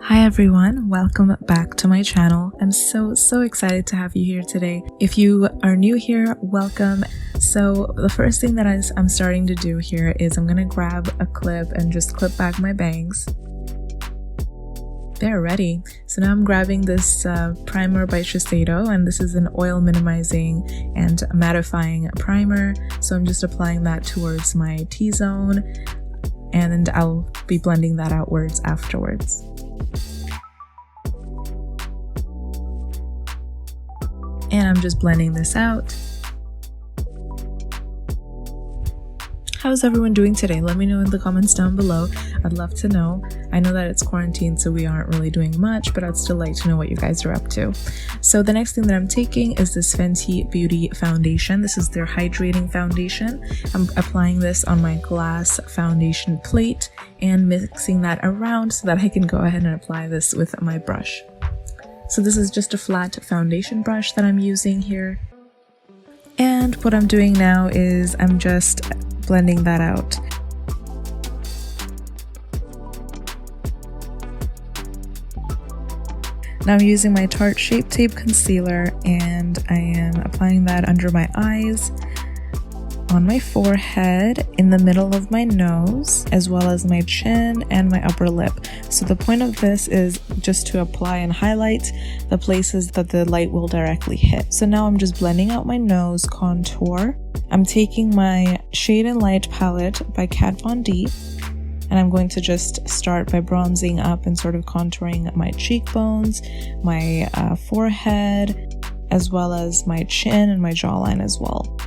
Hi everyone, welcome back to my channel. I'm so excited to have you here today. If you are new here, welcome. So the first thing that I'm starting to do here is I'm gonna grab a clip and just clip back my bangs. They're ready. So now I'm grabbing this primer by Shiseido, and this is an oil minimizing and mattifying primer. So I'm just applying that towards my T-zone, and I'll be blending that outwards afterwards. And I'm just blending this out. How's everyone doing today? Let me know in the comments down below. I'd love to know. I know that it's quarantine, so we aren't really doing much, but I'd still like to know what you guys are up to. So the next thing that I'm taking is this Fenty Beauty foundation. This is their hydrating foundation. I'm applying this on my glass foundation plate and mixing that around so that I can go ahead and apply this with my brush. So this is just a flat foundation brush that I'm using here. And what I'm doing now is I'm just blending that out. Now I'm using my Tarte Shape Tape Concealer, and I am applying that under my eyes, on my forehead, in the middle of my nose, as well as my chin and my upper lip. So the point of this is just to apply and highlight the places that the light will directly hit. So now I'm just blending out my nose contour. I'm taking my Shade and Light palette by Kat Von D, and I'm going to just start by bronzing up and sort of contouring my cheekbones, my forehead, as well as my chin and my jawline as well.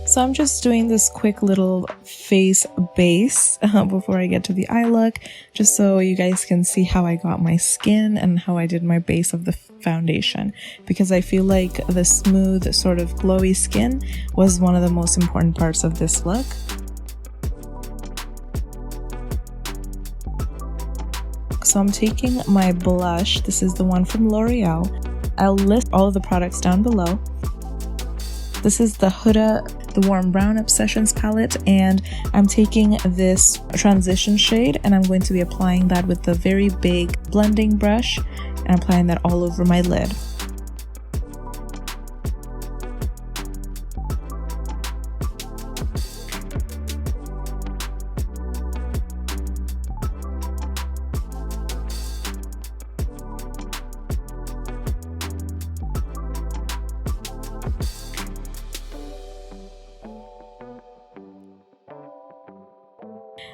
So I'm just doing this quick little face base before I get to the eye look, just so you guys can see how I got my skin and how I did my base of the foundation, because I feel like the smooth sort of glowy skin was one of the most important parts of this look. So I'm taking my blush. This is the one from Loreal. I'll list all of the products down below. This is the Huda, the Warm Brown Obsessions palette, and I'm taking this transition shade and I'm going to be applying that with the very big blending brush and applying that all over my lid.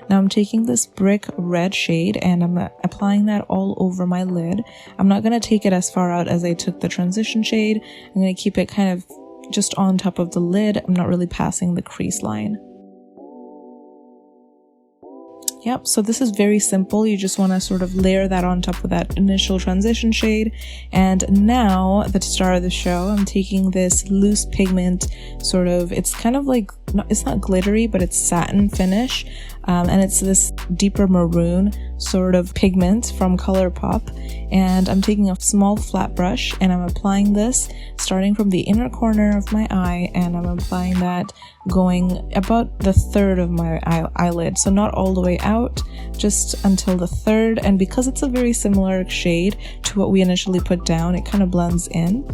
Now I'm taking this brick red shade and I'm applying that all over my lid. I'm not going to take it as far out as I took the transition shade. I'm going to keep it kind of just on top of the lid. I'm not really passing the crease line. Yep, so this is very simple. You just want to sort of layer that on top of that initial transition shade. And now, the star of the show, I'm taking this loose pigment sort of, it's kind of like, it's not glittery, but it's satin finish. And it's this deeper maroon sort of pigment from ColourPop. And I'm taking a small flat brush and I'm applying this starting from the inner corner of my eye, and I'm applying that going about the third of my eyelid. So not all the way out, just until the third. And because it's a very similar shade to what we initially put down, it kind of blends in.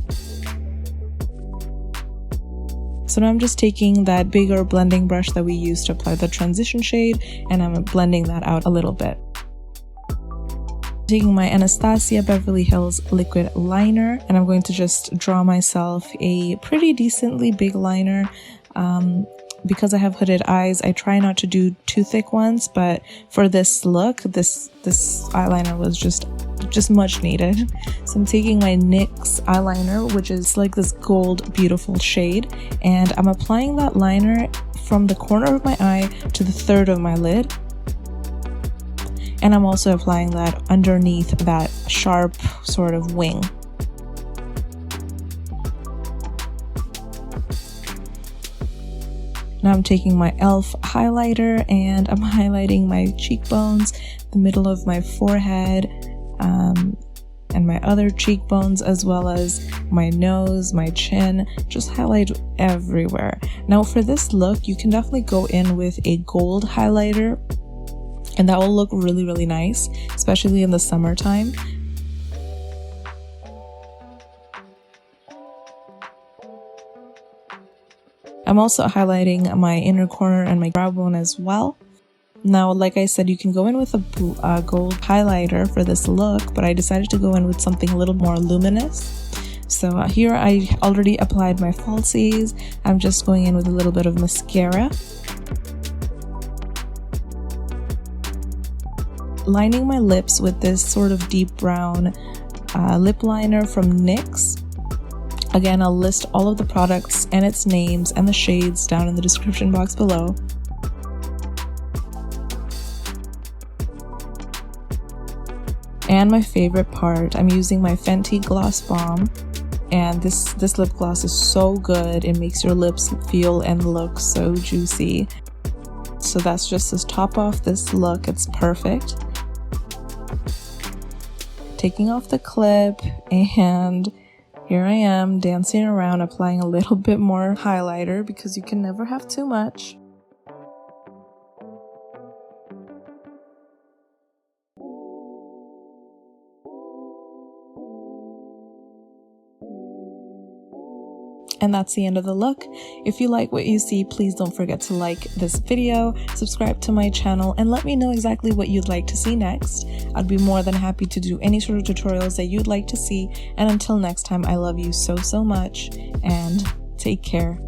So now I'm just taking that bigger blending brush that we used to apply the transition shade, and I'm blending that out a little bit. Taking my Anastasia Beverly Hills liquid liner, and I'm going to just draw myself a pretty decently big liner. Because I have hooded eyes, I try not to do too thick ones, but for this look, this eyeliner was just much needed. So I'm taking my NYX eyeliner, which is like this gold beautiful shade, and I'm applying that liner from the corner of my eye to the third of my lid. And I'm also applying that underneath that sharp sort of wing. Now I'm taking my e.l.f. highlighter and I'm highlighting my cheekbones, the middle of my forehead, and my other cheekbones, as well as my nose, my chin, just highlight everywhere. Now for this look, you can definitely go in with a gold highlighter and that will look really, really nice, especially in the summertime. I'm also highlighting my inner corner and my brow bone as well. Now, like I said, you can go in with a gold highlighter for this look, but I decided to go in with something a little more luminous. So here I already applied my falsies. I'm just going in with a little bit of mascara. Lining my lips with this sort of deep brown lip liner from NYX. Again, I'll list all of the products and its names and the shades down in the description box below. And my favorite part, I'm using my Fenty Gloss Bomb, and this lip gloss is so good. It makes your lips feel and look so juicy. So that's just to top off this look. It's perfect. Taking off the clip, and here I am dancing around, applying a little bit more highlighter because you can never have too much. And that's the end of the look. If you like what you see, please don't forget to like this video, subscribe to my channel, and let me know exactly what you'd like to see next. I'd be more than happy to do any sort of tutorials that you'd like to see. And until next time, I love you so, so much, and take care.